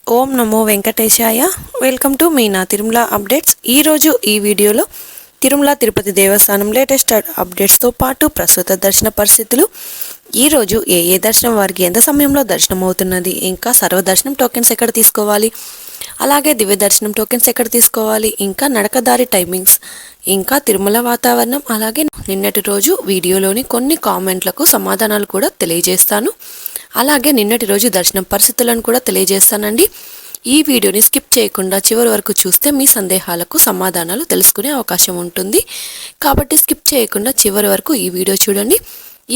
Om Namo Venkatesaya. Welcome to Meena Tirumala updates. ఈరోజు ఈ వీడియోలో తిరుమల తిరుపతి దేవస్థానం లేటెస్ట్ అప్డేట్స్తో పాటు ప్రస్తుత దర్శన పరిస్థితులు, ఈరోజు ఏ దర్శనం వారికి ఎంత సమయంలో దర్శనం అవుతున్నది, ఇంకా సర్వదర్శనం టోకెన్స్ ఎక్కడ తీసుకోవాలి, అలాగే దివ్య దర్శనం టోకెన్స్ ఎక్కడ తీసుకోవాలి, ఇంకా నడకదారి టైమింగ్స్, ఇంకా తిరుమల వాతావరణం, అలాగే నిన్నటి రోజు వీడియోలోని కొన్ని కామెంట్లకు సమాధానాలు కూడా తెలియజేస్తాను. అలాగే నిన్నటి రోజు దర్శనం పరిస్థితులను కూడా తెలియజేస్తానండి. ఈ వీడియోని స్కిప్ చేయకుండా చివరి వరకు చూస్తే మీ సందేహాలకు సమాధానాలు తెలుసుకునే అవకాశం ఉంటుంది. కాబట్టి స్కిప్ చేయకుండా చివరి వరకు ఈ వీడియో చూడండి.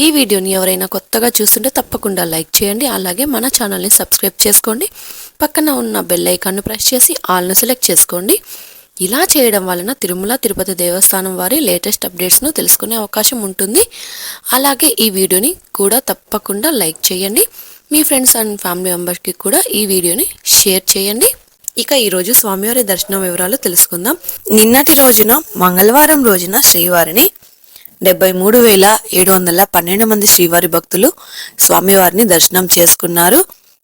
ఈ వీడియోని ఎవరైనా కొత్తగా చూస్తుంటే తప్పకుండా లైక్ చేయండి. అలాగే మన ఛానల్ని సబ్స్క్రైబ్ చేసుకోండి. పక్కన ఉన్న బెల్ ఐకాన్ను ప్రెస్ చేసి ఆల్ను సెలెక్ట్ చేసుకోండి. ఇలా చేయడం వలన తిరుమల తిరుపతి దేవస్థానం వారి లేటెస్ట్ అప్డేట్స్ను తెలుసుకునే అవకాశం ఉంటుంది. అలాగే ఈ వీడియోని కూడా తప్పకుండా లైక్ చేయండి. మీ ఫ్రెండ్స్ అండ్ ఫ్యామిలీ మెంబర్స్కి కూడా ఈ వీడియోని షేర్ చేయండి. ఇక ఈరోజు స్వామివారి దర్శనం వివరాలు తెలుసుకుందాం. నిన్నటి రోజున మంగళవారం రోజున శ్రీవారిని 73,712 మంది శ్రీవారి భక్తులు స్వామివారిని దర్శనం చేసుకున్నారు.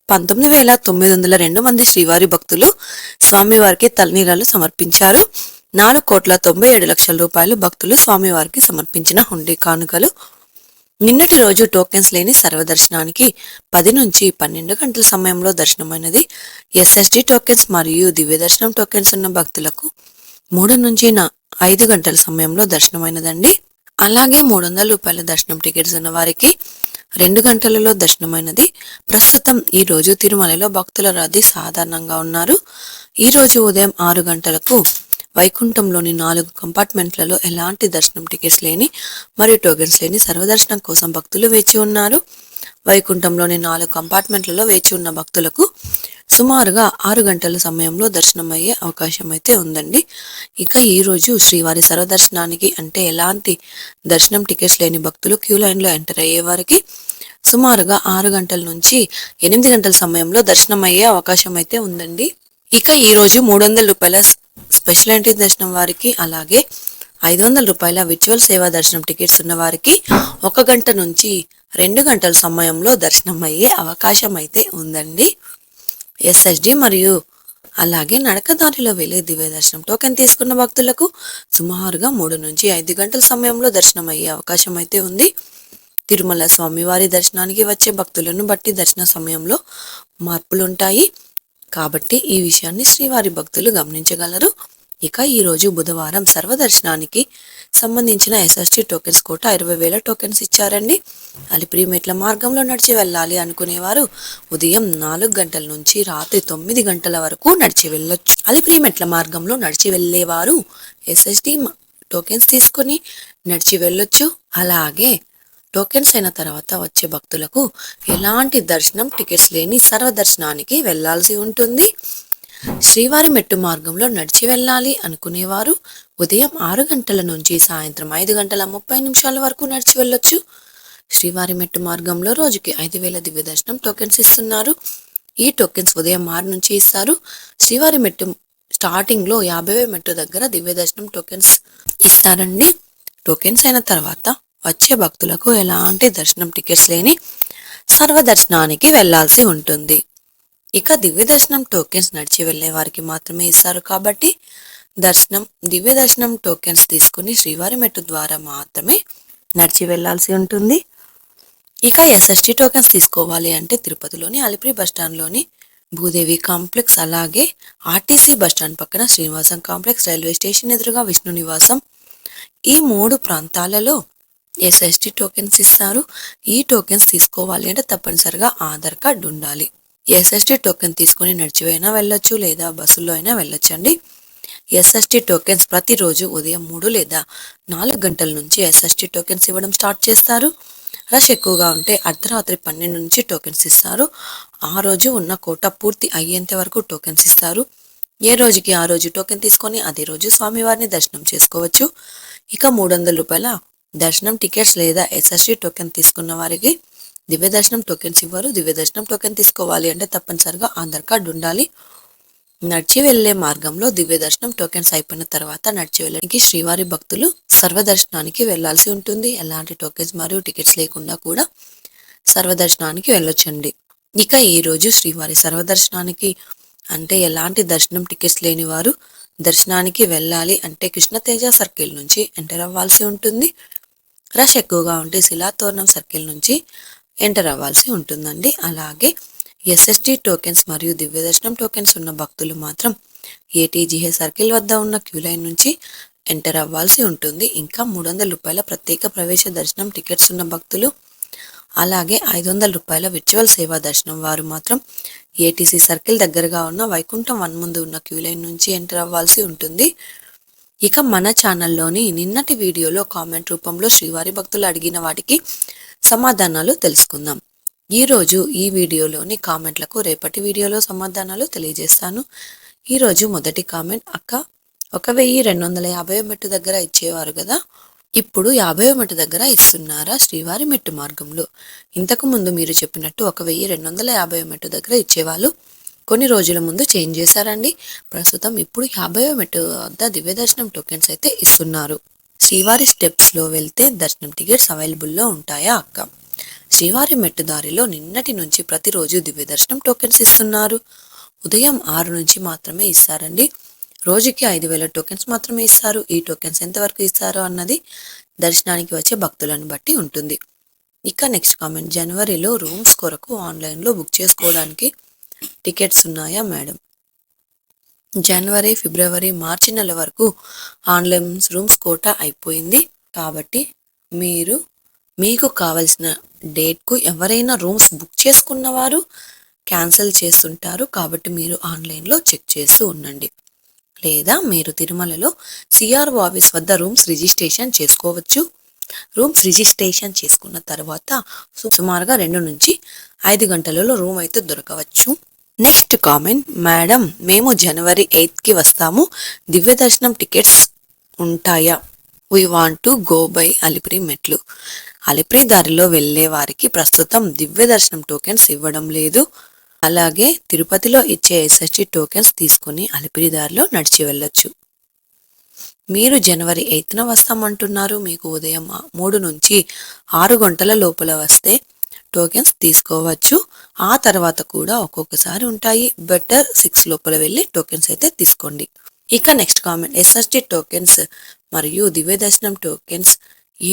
19,902 మంది శ్రీవారి భక్తులు స్వామివారికి తలనీలాలు సమర్పించారు. 4,97,00,000 రూపాయలు భక్తులు స్వామివారికి సమర్పించిన హుండీ కానుకలు. నిన్నటి రోజు టోకెన్స్ లేని సర్వదర్శనానికి 10 నుంచి 12 గంటల సమయంలో దర్శనమైనది. ఎస్ఎస్డి టోకెన్స్ మరియు దివ్య దర్శనం టోకెన్స్ ఉన్న భక్తులకు 3 నుంచి 5 గంటల సమయంలో దర్శనమైనదండి. అలాగే 300 రూపాయల దర్శనం టికెట్స్ ఉన్న వారికి 2 గంటలలో దర్శనమైనది. ప్రస్తుతం ఈ రోజు తిరుమలలో భక్తుల రద్దీ సాధారణంగా ఉన్నారు. ఈ రోజు ఉదయం 6 గంటలకు వైకుంఠంలోని 4 కంపార్ట్మెంట్లలో ఎలాంటి దర్శనం టికెట్స్ లేని మరియు టోకెన్స్ లేని సర్వదర్శనం కోసం భక్తులు వేచి ఉన్నారు. వైకుంఠంలోని 4 కంపార్ట్మెంట్లలో వేచి ఉన్న భక్తులకు సుమారుగా 6 గంటల సమయంలో దర్శనం అయ్యే అవకాశం అయితే ఉందండి. ఇక ఈ రోజు శ్రీవారి సర్వదర్శనానికి అంటే ఎలాంటి దర్శనం టికెట్స్ లేని భక్తులు క్యూ లైన్లో ఎంటర్ అయ్యే వారికి సుమారుగా 6 గంటల నుంచి 8 గంటల సమయంలో దర్శనం అయ్యే అవకాశం అయితే ఉందండి. ఇక ఈ రోజు 300 రూపాయల స్పెషల్ ఎంట్రీ దర్శనం వారికి, అలాగే 500 రూపాయల విర్చువల్ సేవా దర్శనం టికెట్స్ ఉన్న వారికి 1 గంట నుంచి 2 గంటల సమయంలో దర్శనం అయ్యే అవకాశం అయితే ఉందండి. ఎస్ఎస్డి మరియు అలాగే నడకదారిలో వెళ్లే దివ్య దర్శనం టోకెన్ తీసుకున్న భక్తులకు సుమారుగా 3 నుంచి 5 గంటల సమయంలో దర్శనం అయ్యే అవకాశం అయితే ఉంది. తిరుమల స్వామివారి దర్శనానికి వచ్చే భక్తులను బట్టి దర్శన సమయంలో మార్పులుంటాయి. కాబట్టి ఈ విషయాన్ని శ్రీవారి భక్తులు గమనించగలరు. ఇక ఈ రోజు బుధవారం సర్వదర్శనానికి సంబంధించిన ఎస్ఎస్టీ టోకెన్స్ కోట 20,000 టోకెన్స్ ఇచ్చారండి. అలిపిరి మెట్ల మార్గంలో నడిచి వెళ్ళాలి అనుకునేవారు ఉదయం 4 గంటల నుంచి రాత్రి 9 గంటల వరకు నడిచి వెళ్ళొచ్చు. అలిపిరి మెట్ల మార్గంలో నడిచి వెళ్ళేవారు ఎస్ఎస్టీ టోకెన్స్ తీసుకుని నడిచి వెళ్ళొచ్చు. అలాగే టోకెన్స్ అయిన తర్వాత వచ్చే భక్తులకు ఎలాంటి దర్శనం టికెట్స్ లేని సర్వదర్శనానికి వెళ్లాల్సి ఉంటుంది. శ్రీవారి మెట్టు మార్గంలో నడిచి వెళ్ళాలి అనుకునేవారు ఉదయం 6 గంటల నుంచి సాయంత్రం 5:30 వరకు నడిచి వెళ్ళొచ్చు. శ్రీవారి మెట్టు మార్గంలో రోజుకి 5,000 దివ్య దర్శనం టోకెన్స్ ఇస్తున్నారు. ఈ టోకెన్స్ ఉదయం 6 నుంచి ఇస్తారు. శ్రీవారి మెట్టు స్టార్టింగ్ లో 50,000 మెట్టు దగ్గర దివ్య దర్శనం టోకెన్స్ ఇస్తారండి. టోకెన్స్ అయిన తర్వాత వచ్చే భక్తులకు ఎలాంటి దర్శనం టికెట్స్ లేని సర్వదర్శనానికి వెళ్లాల్సి ఉంటుంది. ఇక దివ్య దర్శనం టోకెన్స్ నడిచి వెళ్లే వారికి మాత్రమే ఇస్తారు. కాబట్టి దివ్య దర్శనం టోకెన్స్ తీసుకుని శ్రీవారి మెట్టు ద్వారా మాత్రమే నడిచి వెళ్లాల్సి ఉంటుంది. ఇక ఎస్ఎస్టీ టోకెన్స్ తీసుకోవాలి అంటే తిరుపతిలోని అలిపిరి బస్టాండ్లోని భూదేవి కాంప్లెక్స్, అలాగే ఆర్టీసీ బస్టాండ్ పక్కన శ్రీనివాసం కాంప్లెక్స్, రైల్వే స్టేషన్ ఎదురుగా విష్ణు నివాసం, ఈ 3 ప్రాంతాలలో ఎస్ఎస్టీ టోకెన్స్ ఇస్తారు. ఈ టోకెన్స్ తీసుకోవాలి అంటే తప్పనిసరిగా ఆధార్ కార్డు ఉండాలి. ఎస్ఎస్టీ టోకెన్ తీసుకుని నడిచిపోయినా వెళ్ళొచ్చు, లేదా బస్సులో అయినా వెళ్ళొచ్చండి. ఎస్ఎస్టీ టోకెన్స్ ప్రతిరోజు ఉదయం 3 లేదా 4 గంటల నుంచి ఎస్ఎస్టీ టోకెన్స్ ఇవ్వడం స్టార్ట్ చేస్తారు. రష్ ఎక్కువగా ఉంటే అర్ధరాత్రి 12 నుంచి టోకెన్స్ ఇస్తారు. ఆ రోజు ఉన్న కోట పూర్తి అయ్యేంత వరకు టోకెన్స్ ఇస్తారు. ఏ రోజుకి ఆ రోజు టోకెన్ తీసుకొని అదే రోజు స్వామివారిని దర్శనం చేసుకోవచ్చు. ఇక 300 రూపాయల దర్శనం టికెట్స్ లేదా ఎస్ఎస్టీ టోకెన్ తీసుకున్న వారికి దివ్య దర్శనం టోకెన్స్ ఇవ్వరు. దివ్య దర్శనం టోకెన్ తీసుకోవాలి అంటే తప్పనిసరిగా ఆధార్ కార్డు ఉండాలి. నడిచి వెళ్లే మార్గంలో దివ్య దర్శనం టోకెన్స్ అయిపోయిన తర్వాత నడిచి వెళ్ళడానికి శ్రీవారి భక్తులు సర్వదర్శనానికి వెళ్లాల్సి ఉంటుంది. ఎలాంటి టోకెన్స్ మరియు టికెట్స్ లేకుండా కూడా సర్వదర్శనానికి వెళ్ళొచ్చండి. ఇక ఈ రోజు శ్రీవారి సర్వదర్శనానికి అంటే ఎలాంటి దర్శనం టికెట్స్ లేని వారు దర్శనానికి వెళ్ళాలి అంటే కృష్ణతేజ సర్కిల్ నుంచి ఎంటర్ అవ్వాల్సి ఉంటుంది. రష్ ఎక్కువగా ఉంటే శిలాతోరణం సర్కిల్ నుంచి ఎంటర్ అవ్వాల్సి ఉంటుందండి. అలాగే ఎస్ఎస్డి టోకెన్స్ మరియు దివ్య దర్శనం టోకెన్స్ ఉన్న భక్తులు మాత్రం ఏటీజీహే సర్కిల్ వద్ద ఉన్న క్యూ లైన్ నుంచి ఎంటర్ అవ్వాల్సి ఉంటుంది. ఇంకా 300 రూపాయల ప్రత్యేక ప్రవేశ దర్శనం టికెట్స్ ఉన్న భక్తులు, అలాగే 500 రూపాయల విర్చువల్ సేవా దర్శనం వారు మాత్రం ఏటీసీ సర్కిల్ దగ్గరగా ఉన్న వైకుంఠం 1 ముందు ఉన్న క్యూ లైన్ నుంచి ఎంటర్ అవ్వాల్సి ఉంటుంది. ఇక మన ఛానల్లోని నిన్నటి వీడియోలో కామెంట్ రూపంలో శ్రీవారి భక్తులు అడిగిన వాటికి సమాధానాలు తెలుసుకుందాం. ఈరోజు ఈ వీడియోలోని కామెంట్లకు రేపటి వీడియోలో సమాధానాలు తెలియజేస్తాను. ఈరోజు మొదటి కామెంట్, అక్క 1250 మెట్టు దగ్గర ఇచ్చేవారు కదా, ఇప్పుడు 50 మెట్టు దగ్గర ఇస్తున్నారా శ్రీవారి మెట్టు మార్గంలో? ఇంతకు ముందు మీరు చెప్పినట్టు 1250 మెట్టు దగ్గర ఇచ్చేవాళ్ళు కొన్ని రోజుల ముందు చేంజ్ చేశారండి. ప్రస్తుతం ఇప్పుడు 50 మెట్టు వద్ద దివ్య దర్శనం టోకెన్స్ అయితే ఇస్తున్నారు. శ్రీవారి స్టెప్స్ లో వెళ్తే దర్శనం టికెట్స్ అవైలబుల్లో ఉంటాయా అక్క? శ్రీవారి మెట్టు దారిలో నిన్నటి నుంచి ప్రతిరోజు దివ్య దర్శనం టోకెన్స్ ఇస్తున్నారు. ఉదయం 6 నుంచి మాత్రమే ఇస్తారండి. రోజుకి 5000 టోకెన్స్ మాత్రమే ఇస్తారు. ఈ టోకెన్స్ ఎంతవరకు ఇస్తారో అన్నది దర్శనానికి వచ్చే భక్తులను బట్టి ఉంటుంది. ఇక నెక్స్ట్ కామెంట్, జనవరిలో రూమ్స్ కొరకు ఆన్లైన్లో బుక్ చేసుకోవడానికి టికెట్స్ ఉన్నాయా మేడం? జనవరి, ఫిబ్రవరి, మార్చి నెల వరకు ఆన్లైన్ రూమ్స్ కోటా అయిపోయింది. కాబట్టి మీకు కావలసిన డేట్కు ఎవరైనా రూమ్స్ బుక్ చేసుకున్నవారు క్యాన్సిల్ చేస్తుంటారు. కాబట్టి మీరు ఆన్లైన్లో చెక్ చేస్తూ ఉండండి. లేదా మీరు తిరుమలలో సిఆర్ఓ ఆఫీస్ వద్ద రూమ్స్ రిజిస్ట్రేషన్ చేసుకోవచ్చు. రూమ్స్ రిజిస్ట్రేషన్ చేసుకున్న తర్వాత సుమారుగా 2 నుంచి 5 గంటలలో రూమ్ అయితే దొరకవచ్చు. నెక్స్ట్ కామెంట్, మేడం మేము జనవరి 8కి వస్తాము, దివ్య దర్శనం టికెట్స్ ఉంటాయా? We want to go by Alipiri మెట్లు. అలిపిరి దారిలో వెళ్లే వారికి ప్రస్తుతం దివ్య దర్శనం టోకెన్స్ ఇవ్వడం లేదు. అలాగే తిరుపతిలో ఇచ్చే ఎస్ఎస్టీ టోకెన్స్ తీసుకుని అలిపిరి దారిలో నడిచి వెళ్ళొచ్చు. మీరు జనవరి 8న వస్తామంటున్నారు. మీకు ఉదయం 3 నుంచి 6 గంటల లోపల వస్తే టోకెన్స్ తీసుకోవచ్చు. ఆ తర్వాత కూడా ఒక్కొక్కసారి ఉంటాయి. బెటర్ 6 లోపల వెళ్ళి టోకెన్స్ అయితే తీసుకోండి. ఇక నెక్స్ట్ కామెంట్, ఎస్ఎస్టీ టోకెన్స్ మరియు దివ్య దర్శనం టోకెన్స్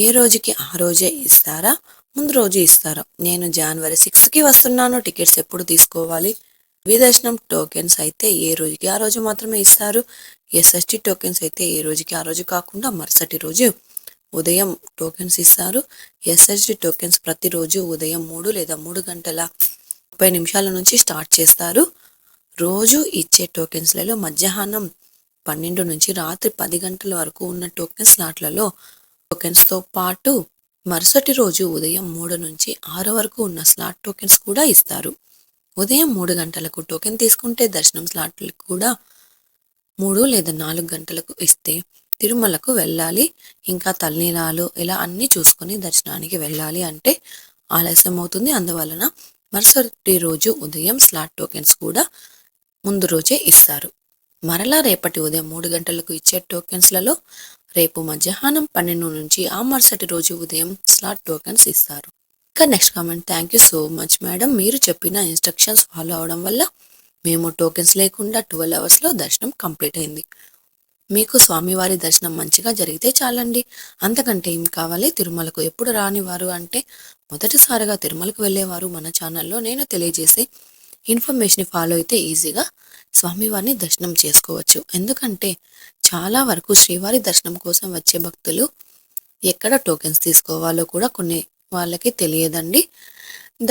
ఏ రోజుకి ఆ రోజే ఇస్తారా, ముందు రోజు ఇస్తారా? నేను జనవరి 6కి వస్తున్నాను, టికెట్స్ ఎప్పుడు తీసుకోవాలి? దివ్య దర్శనం టోకెన్స్ అయితే ఏ రోజుకి ఆ రోజు మాత్రమే ఇస్తారు. ఎస్ఎస్టీ టోకెన్స్ అయితే ఏ రోజుకి ఆ రోజు కాకుండా మరుసటి రోజు ఉదయం టోకెన్స్ ఇస్తారు. ఎస్ఎస్టీ టోకెన్స్ ప్రతిరోజు ఉదయం 3 లేదా 3 గంటల 30 నిమిషాల నుంచి స్టార్ట్ చేస్తారు. రోజు ఇచ్చే టోకెన్స్లలో మధ్యాహ్నం 12 నుంచి రాత్రి 10 గంటల వరకు ఉన్న టోకెన్ స్లాట్లలో టోకెన్స్తో పాటు మరుసటి రోజు ఉదయం 3 నుంచి 6 వరకు ఉన్న స్లాట్ టోకెన్స్ కూడా ఇస్తారు. ఉదయం 3 గంటలకు టోకెన్ తీసుకుంటే దర్శనం స్లాట్లు కూడా 3 లేదా 4 గంటలకు ఇస్తే తిరుమలకు వెళ్ళాలి. ఇంకా తల్నీలాలు ఇలా అన్నీ చూసుకొని దర్శనానికి వెళ్ళాలి అంటే ఆలస్యం అవుతుంది. అందువలన మరుసటి రోజు ఉదయం స్లాట్ టోకెన్స్ కూడా ముందు రోజే ఇస్తారు. మరలా రేపటి ఉదయం 3 గంటలకు ఇచ్చే టోకెన్స్లలో రేపు మధ్యాహ్నం 12 నుంచి ఆ మరుసటి రోజు ఉదయం స్లాట్ టోకెన్స్ ఇస్తారు. ఇక next comment, thank you so much madam, మీరు చెప్పిన ఇన్స్ట్రక్షన్స్ ఫాలో అవడం వల్ల మేము టోకెన్స్ లేకుండా 12 అవర్స్లో దర్శనం కంప్లీట్ అయింది. మీకు స్వామివారి దర్శనం మంచిగా జరిగితే చాలండి, అంతకంటే ఏం కావాలి? తిరుమలకు ఎప్పుడు రానివారు అంటే మొదటిసారిగా తిరుమలకు వెళ్ళేవారు మన ఛానల్లో నేను తెలియజేసే ఇన్ఫర్మేషన్ ఫాలో అయితే ఈజీగా స్వామివారిని దర్శనం చేసుకోవచ్చు. ఎందుకంటే చాలా వరకు శ్రీవారి దర్శనం కోసం వచ్చే భక్తులు ఎక్కడ టోకెన్స్ తీసుకోవాలో కూడా కొన్ని వాళ్ళకి తెలియదండి.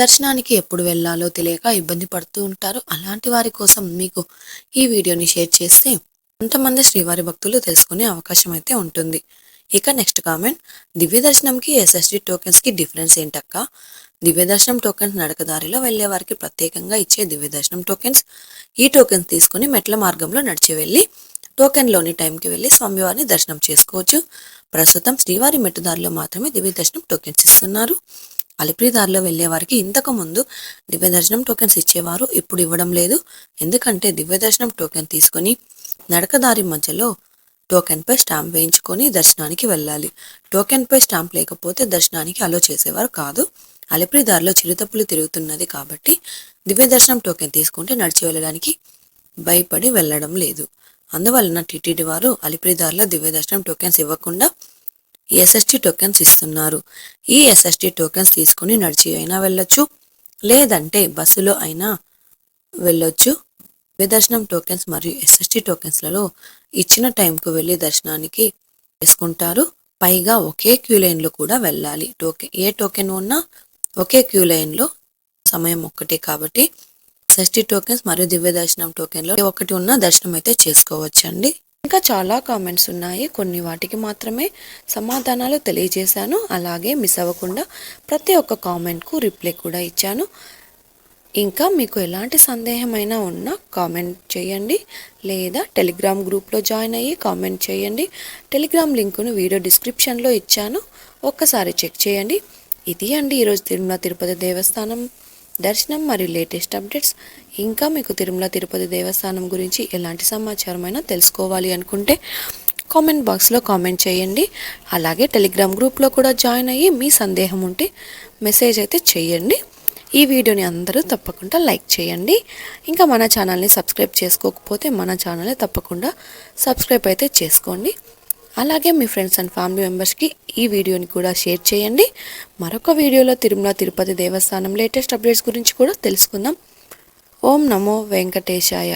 దర్శనానికి ఎప్పుడు వెళ్ళాలో తెలియక ఇబ్బంది పడుతూ ఉంటారు. అలాంటి వారి కోసం మీకు ఈ వీడియోని షేర్ చేస్తే కొంతమంది శ్రీవారి భక్తులు తెలుసుకునే అవకాశం అయితే ఉంటుంది. ఇక నెక్స్ట్ కామెంట్, దివ్య దర్శనంకి ఎస్ఎస్డి టోకెన్స్కి డిఫరెన్స్ ఏంటక్క? దివ్య దర్శనం టోకెన్స్ నడకదారిలో వెళ్లే వారికి ప్రత్యేకంగా ఇచ్చే దివ్య దర్శనం టోకెన్స్. ఈ టోకెన్స్ తీసుకుని మెట్ల మార్గంలో నడిచి వెళ్ళి టోకెన్లోని టైంకి వెళ్ళి స్వామివారిని దర్శనం చేసుకోవచ్చు. ప్రస్తుతం శ్రీవారి మెట్టుదారిలో మాత్రమే దివ్య దర్శనం టోకెన్స్ ఇస్తున్నారు. అలిపిరి దారిలో వెళ్లే వారికి ఇంతకు ముందు దివ్య దర్శనం టోకెన్స్ ఇచ్చేవారు, ఇప్పుడు ఇవ్వడం లేదు. ఎందుకంటే దివ్య దర్శనం టోకెన్ తీసుకుని నడకదారి మధ్యలో టోకెన్పై స్టాంప్ వేయించుకొని దర్శనానికి వెళ్ళాలి. టోకెన్పై స్టాంప్ లేకపోతే దర్శనానికి అలో చేసేవారు కాదు. అలిపిరి దారిలో చిరుతపులు తిరుగుతున్నది కాబట్టి దివ్య దర్శనం టోకెన్ తీసుకుంటే నడిచి వెళ్ళడానికి భయపడి వెళ్ళడం లేదు. అందువలన టీటీడీ వారు అలిపిరిదారుల దివ్య దర్శనం టోకెన్స్ ఇవ్వకుండా ఎస్ఎస్టీ టోకెన్స్ ఇస్తున్నారు. ఈ ఎస్ఎస్టీ టోకెన్స్ తీసుకుని నడిచి అయినా వెళ్ళొచ్చు, లేదంటే బస్సులో అయినా వెళ్ళొచ్చు. దివ్య దర్శనం టోకెన్స్ మరియు ఎస్ఎస్టీ టోకెన్స్లలో ఇచ్చిన టైంకు వెళ్ళి దర్శనానికి చేసుకుంటారు. పైగా ఒకే క్యూ లైన్లో కూడా వెళ్ళాలి. ఏ టోకెన్ ఉన్నా ఒకే క్యూ లైన్లో సమయం ఒక్కటే కాబట్టి ఎస్ఎస్టీ టోకెన్స్ మరియు దివ్య దర్శనం టోకెన్లో ఒకటి ఉన్న దర్శనం అయితే చేసుకోవచ్చండి. ఇంకా చాలా కామెంట్స్ ఉన్నాయి, కొన్ని వాటికి మాత్రమే సమాధానాలు తెలియజేశాను. అలాగే మిస్ అవ్వకుండా ప్రతి ఒక్క కామెంట్కు రిప్లై కూడా ఇచ్చాను. ఇంకా మీకు ఎలాంటి సందేహమైనా ఉన్నా కామెంట్ చేయండి, లేదా టెలిగ్రామ్ గ్రూప్లో జాయిన్ అయ్యి కామెంట్ చేయండి. టెలిగ్రామ్ లింకును వీడియో డిస్క్రిప్షన్లో ఇచ్చాను, ఒక్కసారి చెక్ చేయండి. ఇది అండి ఈరోజు తిరుమల తిరుపతి దేవస్థానం దర్శనం మరియు లేటెస్ట్ అప్డేట్స్. ఇంకా మీకు తిరుమల తిరుపతి దేవస్థానం గురించి ఎలాంటి సమాచారం అయినా తెలుసుకోవాలి అనుకుంటే కామెంట్ బాక్స్లో కామెంట్ చేయండి. అలాగే టెలిగ్రామ్ గ్రూప్లో కూడా జాయిన్ అయ్యి మీ సందేహం ఉంటే మెసేజ్ అయితే చేయండి. ఈ వీడియోని అందరూ తప్పకుండా లైక్ చేయండి. ఇంకా మన ఛానల్ని సబ్స్క్రైబ్ చేసుకోకపోతే మన ఛానల్ని తప్పకుండా సబ్స్క్రైబ్ అయితే చేసుకోండి. అలాగే మీ ఫ్రెండ్స్ అండ్ ఫ్యామిలీ మెంబర్స్కి ఈ వీడియోని కూడా షేర్ చేయండి. మరొక వీడియోలో తిరుమల తిరుపతి దేవస్థానం లేటెస్ట్ అప్డేట్స్ గురించి కూడా తెలుసుకుందాం. ఓం నమో వెంకటేశాయ.